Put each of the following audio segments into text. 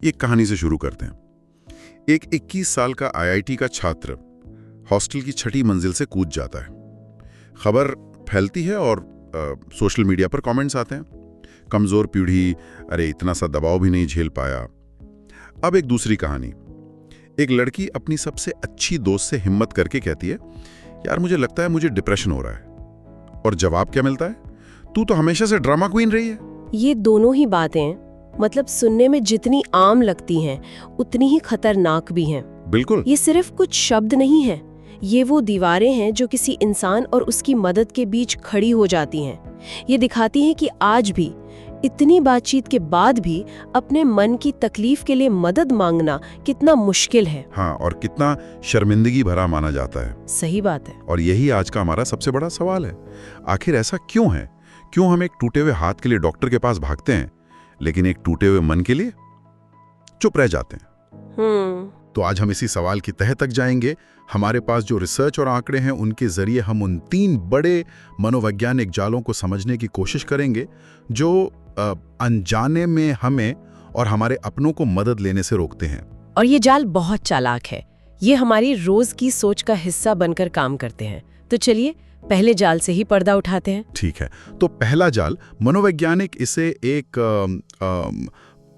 एक कहानी से शुरू करते हैं। एक 21 साल का आईआईटी का छात्र हॉस्टल की 6ठी मंजिल से कूद जाता है। खबर फैलती है और सोशल मीडिया पर कमेंट्स आते हैं, कमजोर पीढ़ी, अरे इतना सा दबाव भी नहीं झेल पाया। अब एक दूसरी कहानी। एक लड़की अपनी सबसे अच्छी दोस्त से हिम्मत करके कहती है, यार मुझे लगता है मुझे डिप्रेशन हो रहा है। और जवाब क्या मिलता है? तू तो हमेशा से ड्रामा क्वीन रही है। ये दोनों ही बातें मतलब सुनने में जितनी आम लगती हैं उतनी ही खतरनाक भी हैं। बिल्कुल। ये सिर्फ कुछ शब्द नहीं हैं, ये वो दीवारें हैं जो किसी इंसान और उसकी मदद के बीच खड़ी हो जाती हैं। ये दिखाती हैं कि आज भी इतनी बातचीत के बाद भी अपने मन की तकलीफ के लिए मदद मांगना कितना मुश्किल है। हाँ, और कितना शर्मिंदगी भरा माना जाता है। सही बात है। और यही आज का हमारा सबसे बड़ा सवाल है। आखिर ऐसा क्यों है? क्यों हम एक टूटे हुए हाथ के लिए डॉक्टर के पास भागते हैं, लेकिन एक टूटे हुए मन के लिए चुप रह जाते हैं? तो आज हम इसी सवाल की तह तक जाएंगे। हमारे पास जो रिसर्च और आंकड़े हैं उनके जरिए हम उन 3 बड़े मनोवैज्ञानिक जालों को समझने की कोशिश करेंगे जो अनजाने में हमें और हमारे अपनों को मदद लेने से रोकते हैं। और ये जाल बहुत चालाक है। ये हमारी रोज की सोच का हिस्सा बनकर काम करते हैं। तो चलिए पहले जाल से ही पर्दा उठाते हैं। ठीक है, तो पहला जाल, मनोवैज्ञानिक इसे एक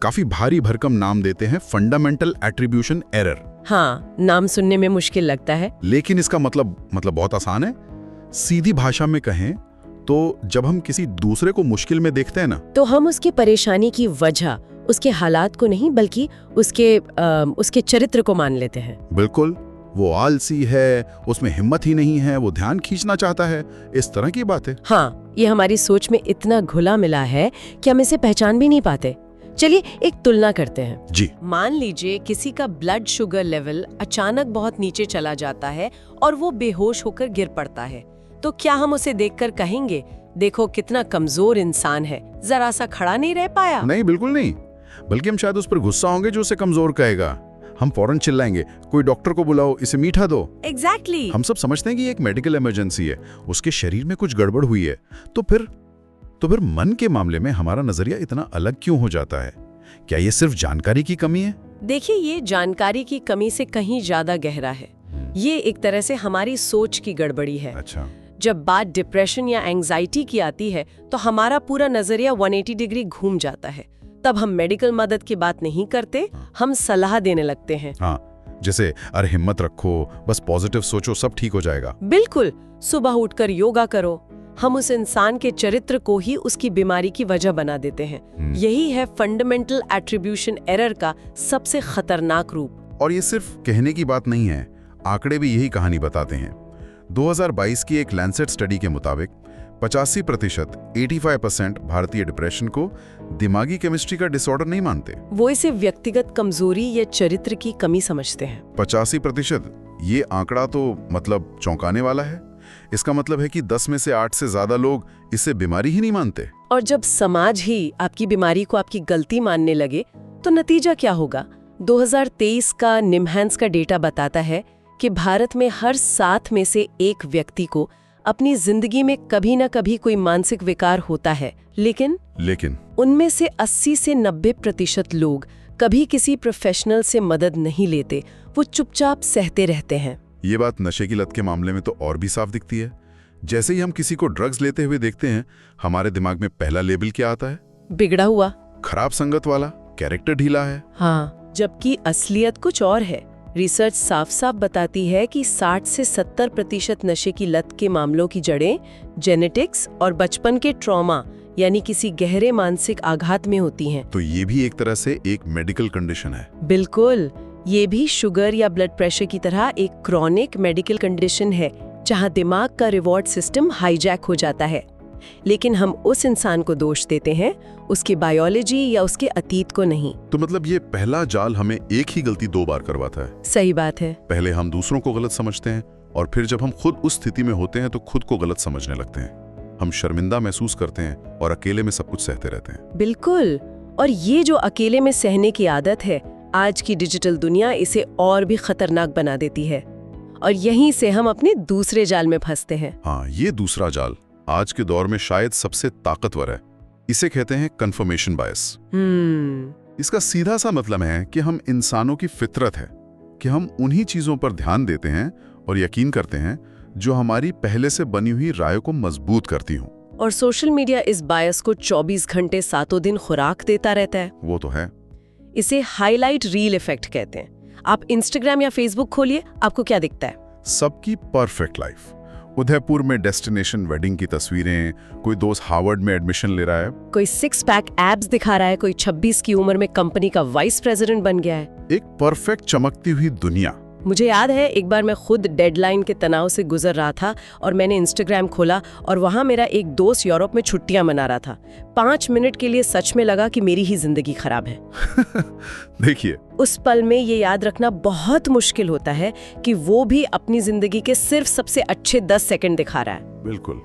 काफी भारी भरकम नाम देते हैं, फंडामेंटल एट्रीब्यूशन एरर। हाँ, नाम सुनने में मुश्किल लगता है, लेकिन इसका मतलब बहुत आसान है। सीधी भाषा में कहें तो जब हम किसी दूसरे को मुश्किल में देखते हैं ना, तो हम उसकी परेशानी की वजह उसके हालात को नहीं बल्कि उसके चरित्र को मान लेते हैं। बिल्कुल, वो आलसी है, उसमें हिम्मत ही नहीं है, वो ध्यान खींचना चाहता है, इस तरह की बात है। हाँ, ये हमारी सोच में इतना घुला मिला है कि हम इसे पहचान भी नहीं पाते। चलिए एक तुलना करते हैं। जी। मान लीजिए किसी का ब्लड शुगर लेवल अचानक बहुत नीचे चला जाता है और वो बेहोश होकर गिर पड़ता है, तो क्या हम उसे देखकर कहेंगे, देखो कितना कमजोर इंसान है, जरा सा खड़ा नहीं रह पाया? नहीं, बिल्कुल नहीं। बल्कि हम शायद उस पर गुस्सा होंगे जो उसे कमजोर कहेगा। हम फौरन चिल्लाएंगे, कोई डॉक्टर को बुलाओ, इसे मीठा दो। एग्जैक्टली। हम सब समझते हैं कि ये एक मेडिकल इमरजेंसी है, उसके शरीर में कुछ गड़बड़ हुई है। तो फिर मन के मामले में हमारा नजरिया इतना अलग क्यों हो जाता है? क्या ये सिर्फ जानकारी की कमी है? देखिए, ये जानकारी की कमी से कहीं ज्यादा गहरा है। ये एक तरह से हमारी सोच की गड़बड़ी है। अच्छा। जब बात डिप्रेशन या एंजाइटी की आती है तो हमारा पूरा नजरिया 180 डिग्री घूम जाता है। तब हम मेडिकल मदद की बात नहीं करते, हम सलाह देने लगते हैं। हाँ, जैसे अरे हिम्मत रखो, बस पॉजिटिव सोचो, सब ठीक हो जाएगा। बिल्कुल, सुबह उठकर योगा करो। हम उस इंसान के चरित्र को ही उसकी बीमारी की वजह बना देते हैं। यही है फंडामेंटल एट्रीब्यूशन एरर का सबसे खतरनाक रूप। और ये सिर्फ कहने की बात नहीं है, आंकड़े भी यही कहानी बताते हैं। 2022 की एक लैंसेट स्टडी के मुताबिक 85% 85% भारतीय डिप्रेशन को दिमागी केमिस्ट्री का डिसऑर्डर नहीं मानते। वो इसे व्यक्तिगत कमजोरी या चरित्र की कमी समझते हैं। 85%, ये आंकड़ा तो मतलब चौंकाने वाला है। इसका मतलब है कि 10 में से 8 से ज्यादा लोग इसे बीमारी ही नहीं मानते। और जब समाज ही आपकी बीमारी को आपकी गलती मानने लगे तो नतीजा क्या होगा? 2023 का निमहांस का डेटा बताता है कि भारत में हर 7 में से 1 व्यक्ति को अपनी जिंदगी में कभी न कभी कोई मानसिक विकार होता है। लेकिन उनमें से 80 से 90% लोग कभी किसी प्रोफेशनल से मदद नहीं लेते, वो चुपचाप सहते रहते हैं। ये बात नशे की लत के मामले में तो और भी साफ दिखती है। जैसे ही हम किसी को ड्रग्स लेते हुए देखते हैं, हमारे दिमाग में पहला लेबल क्या आता है? बिगड़ा हुआ, खराब संगत वाला, कैरेक्टर ढीला है। हाँ, जबकि असलियत कुछ और है। रिसर्च साफ साफ बताती है कि 60 से 70% नशे की लत के मामलों की जड़ें जेनेटिक्स और बचपन के ट्रॉमा यानी किसी गहरे मानसिक आघात में होती हैं। तो ये भी एक तरह से एक मेडिकल कंडीशन है। बिल्कुल, ये भी शुगर या ब्लड प्रेशर की तरह एक क्रॉनिक मेडिकल कंडीशन है जहां दिमाग का रिवॉर्ड सिस्टम हाईजैक हो जाता है। लेकिन हम उस इंसान को दोष देते हैं, उसकी बायोलॉजी या उसके अतीत को नहीं। तो मतलब ये पहला जाल हमें एक ही गलती 2 बार करवाता है। सही बात है। पहले हम दूसरों को गलत समझते हैं और फिर जब हम खुद उस स्थिति में होते हैं तो खुद को गलत समझने लगते हैं। हम शर्मिंदा महसूस करते हैं और अकेले में सब कुछ सहते रहते हैं। बिल्कुल, और ये जो अकेले में सहने की आदत है, आज की डिजिटल दुनिया इसे और भी खतरनाक बना देती है। और यहीं से हम अपने दूसरे जाल में फंसते हैं। हाँ, ये दूसरा जाल आज के दौर में शायद सबसे ताकतवर है। इसे कहते हैं कन्फर्मेशन बायस। इसका सीधा सा मतलब है कि हम इंसानों की फितरत है कि हम उन्हीं चीजों पर ध्यान देते हैं और यकीन करते हैं जो हमारी पहले से बनी हुई राय को मजबूत करती हों। और सोशल मीडिया इस बायस को 24 घंटे सातों दिन खुराक देता रहता है। वो तो है। इसे हाईलाइट रील इफेक्ट कहते हैं। आप इंस्टाग्राम या फेसबुक खोलिए, आपको क्या दिखता है? सबकी परफेक्ट लाइफ, उदयपुर में डेस्टिनेशन वेडिंग की तस्वीरें, कोई दोस्त हार्वर्ड में एडमिशन ले रहा है, कोई 6 पैक एब्स दिखा रहा है, कोई 26 की उम्र में कंपनी का वाइस प्रेसिडेंट बन गया है। एक परफेक्ट चमकती हुई दुनिया। मुझे याद है एक बार मैं खुद डेडलाइन के तनाव से गुजर रहा था और मैंने इंस्टाग्राम खोला और वहां मेरा एक दोस्त यूरोप में छुट्टियां मना रहा था। 5 मिनट के लिए सच में लगा कि मेरी ही जिंदगी खराब है। देखिए, उस पल में ये याद रखना बहुत मुश्किल होता है कि वो भी अपनी जिंदगी के सिर्फ सबसे अच्छे 10 सेकंड दिखा रहा है। बिल्कुल।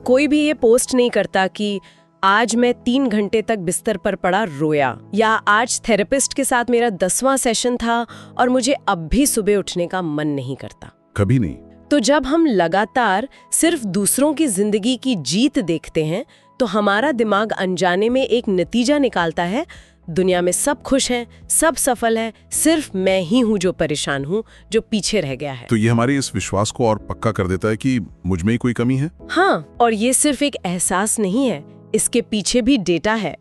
कोई भी ये पोस्ट नहीं करता कि आज मैं 3 घंटे तक बिस्तर पर पड़ा रोया, या आज थेरेपिस्ट के साथ मेरा 10वां सेशन था और मुझे अब भी सुबह उठने का मन नहीं करता। कभी नहीं। तो जब हम लगातार सिर्फ दूसरों की जिंदगी की जीत देखते हैं तो हमारा दिमाग अनजाने में एक नतीजा निकालता है, दुनिया में सब खुश हैं, सब सफल हैं, सिर्फ मैं ही हूँ जो परेशान हूँ, जो पीछे रह गया है। तो ये हमारे इस विश्वास को और पक्का कर देता है कि मुझ में ही कोई कमी है। हाँ, और ये सिर्फ एक एहसास नहीं है, इसके पीछे भी डेटा है।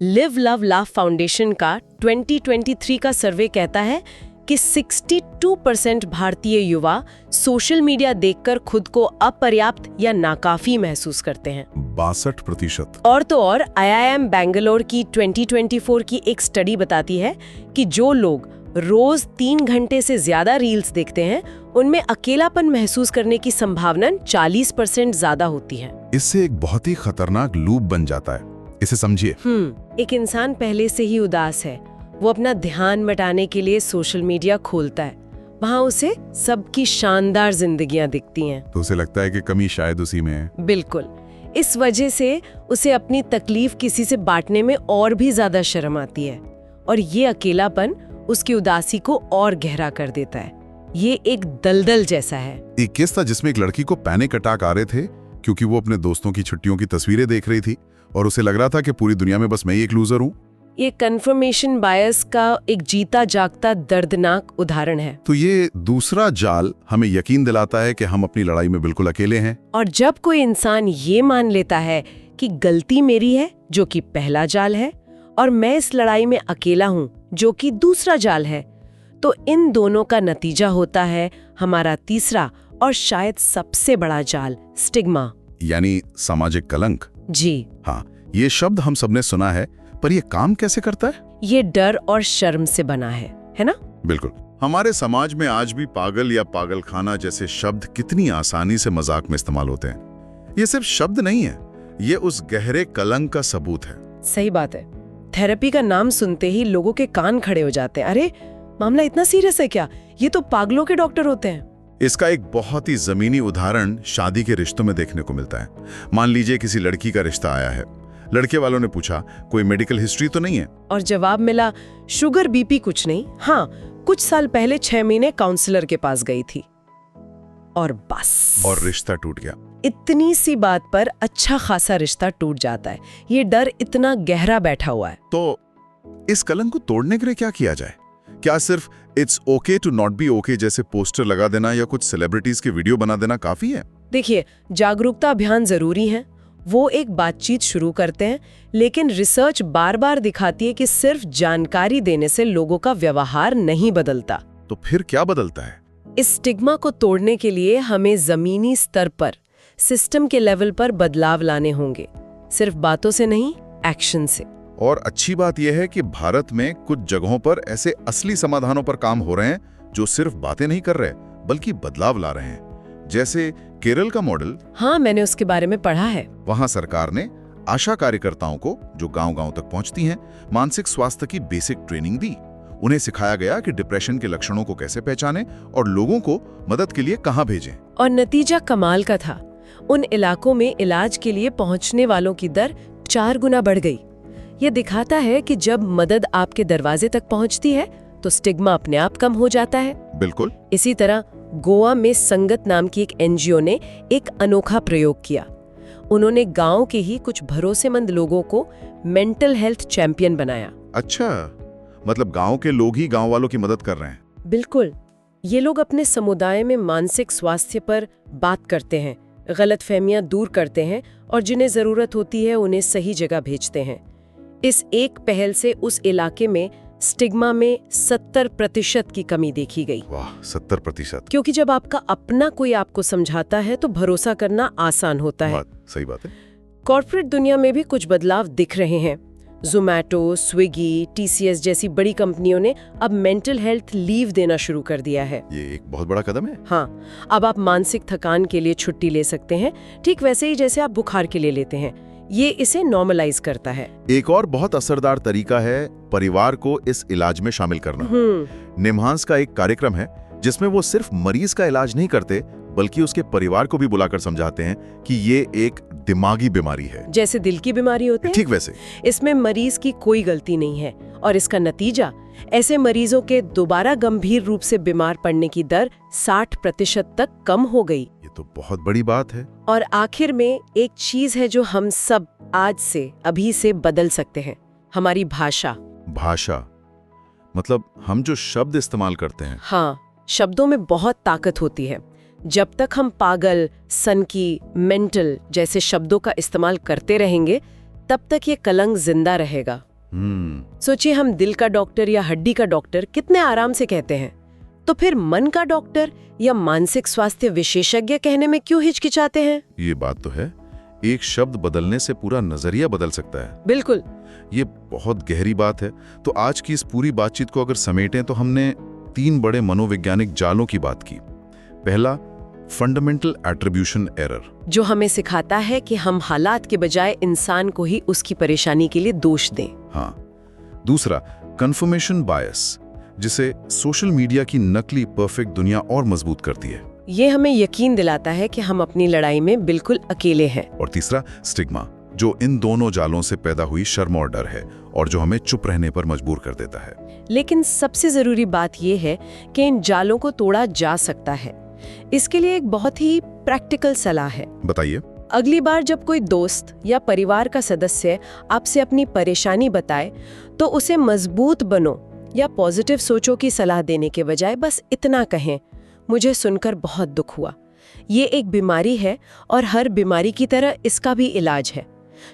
लिव लव लाफ फाउंडेशन का 2023 का सर्वे कहता है कि 62% भारतीय युवा सोशल मीडिया देखकर खुद को अपर्याप्त या नाकाफी महसूस करते हैं। 62%। और तो और IIM बेंगलोर की 2024 की एक स्टडी बताती है कि जो लोग रोज 3 घंटे से ज्यादा रील्स देखते हैं उनमें अकेलापन महसूस करने की संभावना 40% ज्यादा होती है। इससे एक बहुत ही खतरनाक लूप बन जाता है। इसे समझिए। एक इंसान पहले से ही उदास है, वो अपना ध्यान बटाने के लिए सोशल मीडिया खोलता है, वहाँ उसे सबकी शानदार जिंदगियां दिखती हैं, तो उसे लगता है कि कमी शायद उसी में है। बिल्कुल। इस वजह से उसे अपनी तकलीफ किसी से बांटने में और भी ज्यादा शर्म आती है और ये अकेलापन उसकी उदासी को और गहरा कर देता है। ये एक दलदल जैसा है। एक केस था जिसमें एक लड़की को पैनिक अटैक आ रहे थे क्योंकि वो अपने दोस्तों की छुट्टियों की तस्वीरें देख रही थी और उसे लग रहा था कि पूरी दुनिया में बस मैं ही एक लूजर हूँ। ये कंफर्मेशन बायस का एक जीता जागता दर्दनाक उदाहरण है। तो ये दूसरा जाल हमें यकीन दिलाता है कि हम अपनी लड़ाई में बिल्कुल अकेले हैं। और जब कोई इंसान ये मान लेता है कि गलती मेरी है, जो कि पहला जाल है, और मैं इस लड़ाई में अकेला हूँ, जो कि दूसरा जाल है, तो इन दोनों का नतीजा होता है हमारा तीसरा और शायद सबसे बड़ा जाल, स्टिग्मा, यानी सामाजिक कलंक। जी हाँ, ये शब्द हम सबने सुना है, पर ये काम कैसे करता है? ये डर और शर्म से बना है ना? बिल्कुल। हमारे समाज में आज भी पागल या पागलखाना जैसे शब्द कितनी आसानी से मजाक में इस्तेमाल होते हैं। ये सिर्फ शब्द नहीं है, ये उस गहरे कलंक का सबूत है। सही बात है। थेरेपी का नाम सुनते ही लोगों के कान खड़े हो जाते हैं। अरे, मामला इतना सीरियस है क्या? ये तो पागलों के डॉक्टर होते हैं। इसका एक बहुत ही जमीनी उदाहरण शादी के रिश्तों में देखने को मिलता है। मान लीजिए किसी लड़की का रिश्ता आया है, लड़के वालों ने पूछा कोई मेडिकल हिस्ट्री तो नहीं है, और जवाब मिला शुगर बीपी कुछ नहीं, हाँ कुछ साल पहले 6 महीने काउंसलर के पास गई थी, और बस, और रिश्ता टूट गया। इतनी सी बात पर अच्छा खासा रिश्ता टूट जाता है। ये डर इतना गहरा बैठा हुआ है। तो इस कलंक को तोड़ने के लिए क्या किया जाए? क्या सिर्फ it's okay to not be okay जैसे पोस्टर लगा देना या कुछ सेलिब्रिटीज के वीडियो बना देना काफी है? देखिए, जागरूकता अभियान जरूरी है, वो एक बातचीत शुरू करते हैं, लेकिन रिसर्च बार बार दिखाती है कि सिर्फ जानकारी देने से लोगों का व्यवहार नहीं बदलता। तो फिर क्या बदलता है? इस स्टिग्मा को तोड़ने के लिए हमें जमीनी स्तर पर, सिस्टम के लेवल पर बदलाव लाने होंगे, सिर्फ बातों से नहीं, एक्शन से। और अच्छी बात यह है कि भारत में कुछ जगहों पर ऐसे असली समाधानों पर काम हो रहे हैं जो सिर्फ बातें नहीं कर रहे बल्कि बदलाव ला रहे हैं। जैसे केरल का मॉडल। हाँ, मैंने उसके बारे में पढ़ा है। वहां सरकार ने आशा कार्यकर्ताओं को, जो गांव-गांव तक पहुंचती हैं, मानसिक स्वास्थ्य की बेसिक ट्रेनिंग दी। उन्हें सिखाया गया कि डिप्रेशन के लक्षणों को कैसे पहचानें और लोगों को मदद के लिए कहां भेजें। और नतीजा कमाल का था। उन इलाकों में इलाज के लिए पहुंचने वालों की दर 4 गुना बढ़ गई। ये दिखाता है कि जब मदद आपके दरवाजे तक पहुंचती है तो स्टिग्मा अपने आप कम हो जाता है। बिल्कुल। इसी तरह गोवा में संगत नाम की एक NGO ने एक अनोखा प्रयोग किया। उन्होंने गांव के ही कुछ भरोसेमंद लोगों को मेंटल हेल्थ चैंपियन बनाया। अच्छा, मतलब गांव के लोग ही गांव वालों की मदद कर रहे हैं। बिल्कुल। ये लोग अपने समुदाय में मानसिक स्वास्थ्य पर बात करते हैं, गलतफहमियां दूर करते हैं और जिन्हें जरूरत होती है उन्हें सही जगह भेजते हैं। इस एक पहल से उस इलाके में स्टिग्मा में 70% की कमी देखी गई। वाह, 70%। क्योंकि जब आपका अपना कोई आपको समझाता है तो भरोसा करना आसान होता है। सही बात है। कॉर्पोरेट दुनिया में भी कुछ बदलाव दिख रहे हैं। ज़ोमैटो, स्विगी, TCS जैसी बड़ी कंपनियों ने अब मेंटल हेल्थ लीव देना शुरू कर दिया है। ये एक बहुत बड़ा कदम है। हाँ, अब आप मानसिक थकान के लिए छुट्टी ले सकते हैं, ठीक वैसे ही जैसे आप बुखार के लिए लेते हैं। ये इसे नॉर्मलाइज करता है। एक और बहुत असरदार तरीका है परिवार को इस इलाज में शामिल करना। निम्हांस का एक कार्यक्रम है जिसमें वो सिर्फ मरीज का इलाज नहीं करते बल्कि उसके परिवार को भी बुलाकर समझाते हैं कि ये एक दिमागी बीमारी है, जैसे दिल की बीमारी होती है। ठीक वैसे इसमें मरीज की कोई गलती नहीं है और इसका नतीजा ऐसे मरीजों के दोबारा गंभीर रूप से बीमार पड़ने की दर 60% तक कम हो गई। ये तो बहुत बड़ी बात है। और आखिर में एक चीज है जो हम सब आज से अभी से बदल सकते हैं, हमारी भाषा। भाषा मतलब हम जो शब्द इस्तेमाल करते हैं। हाँ, शब्दों में बहुत ताकत होती है। जब तक हम पागल, सनकी, मेंटल जैसे शब्दों का इस्तेमाल करते रहेंगे तब तक ये कलंक जिंदा रहेगा। सोचिए, हम दिल का डॉक्टर या हड्डी का डॉक्टर कितने आराम से कहते हैं, तो फिर मन का डॉक्टर या मानसिक स्वास्थ्य विशेषज्ञ कहने में क्यों हिचकिचाते हैं? ये बात तो है। एक शब्द बदलने से पूरा नजरिया बदल सकता है। बिल्कुल। ये बहुत गहरी बात है। तो आज की इस पूरी बातचीत को अगर समेटें तो हमने 3 बड़े मनोवैज्ञानिक जालों की बात की। पहला, फंडामेंटल एट्रीब्यूशन एरर, जो हमें सिखाता है कि हम हालात के बजाय इंसान को ही उसकी परेशानी के लिए दोष दें। हाँ। दूसरा, कंफर्मेशन बायस, जिसे सोशल मीडिया की नकली परफेक्ट दुनिया और मजबूत करती है। ये हमें यकीन दिलाता है कि हम अपनी लड़ाई में बिल्कुल अकेले हैं। और तीसरा, स्टिग्मा, जो इन दोनों जालों से पैदा हुई शर्म और डर है और जो हमें चुप रहने पर मजबूर कर देता है। लेकिन सबसे जरूरी बात यह है कि इन जालों को तोड़ा जा सकता है। इसके लिए एक बहुत ही प्रैक्टिकल सलाह है। बताइए। अगली बार जब कोई दोस्त या परिवार का सदस्य आपसे अपनी परेशानी बताए तो उसे मजबूत बनो या पॉजिटिव सोचो की सलाह देने के बजाय बस इतना कहें, मुझे सुनकर बहुत दुख हुआ। ये एक बीमारी है और हर बीमारी की तरह इसका भी इलाज है।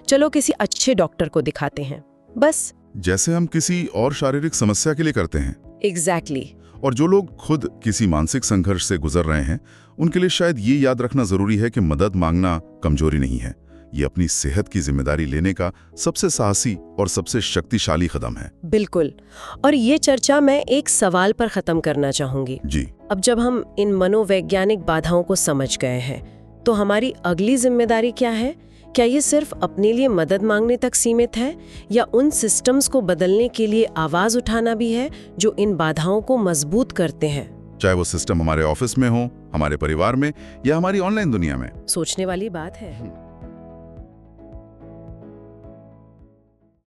चलो किसी अच्छे डॉक्टर को दिखाते हैं, बस जैसे हम किसी और शारीरिक समस्या के लिए करते हैं। एग्जैक्टली। और जो लोग खुद किसी मानसिक संघर्ष से गुजर रहे हैं उनके लिए शायद ये याद रखना जरूरी है कि मदद मांगना कमजोरी नहीं है। ये अपनी सेहत की जिम्मेदारी लेने का सबसे साहसी और सबसे शक्तिशाली कदम है। बिल्कुल। और ये चर्चा मैं एक सवाल पर खत्म करना चाहूंगी। जी। अब जब हम इन मनोवैज्ञानिक बाधाओं को समझ गए हैं तो हमारी अगली जिम्मेदारी क्या है? क्या ये सिर्फ अपने लिए मदद मांगने तक सीमित है या उन सिस्टम्स को बदलने के लिए आवाज उठाना भी है जो इन बाधाओं को मजबूत करते हैं? चाहे वो सिस्टम हमारे ऑफिस में हो, हमारे परिवार में या हमारी ऑनलाइन दुनिया में। सोचने वाली बात है।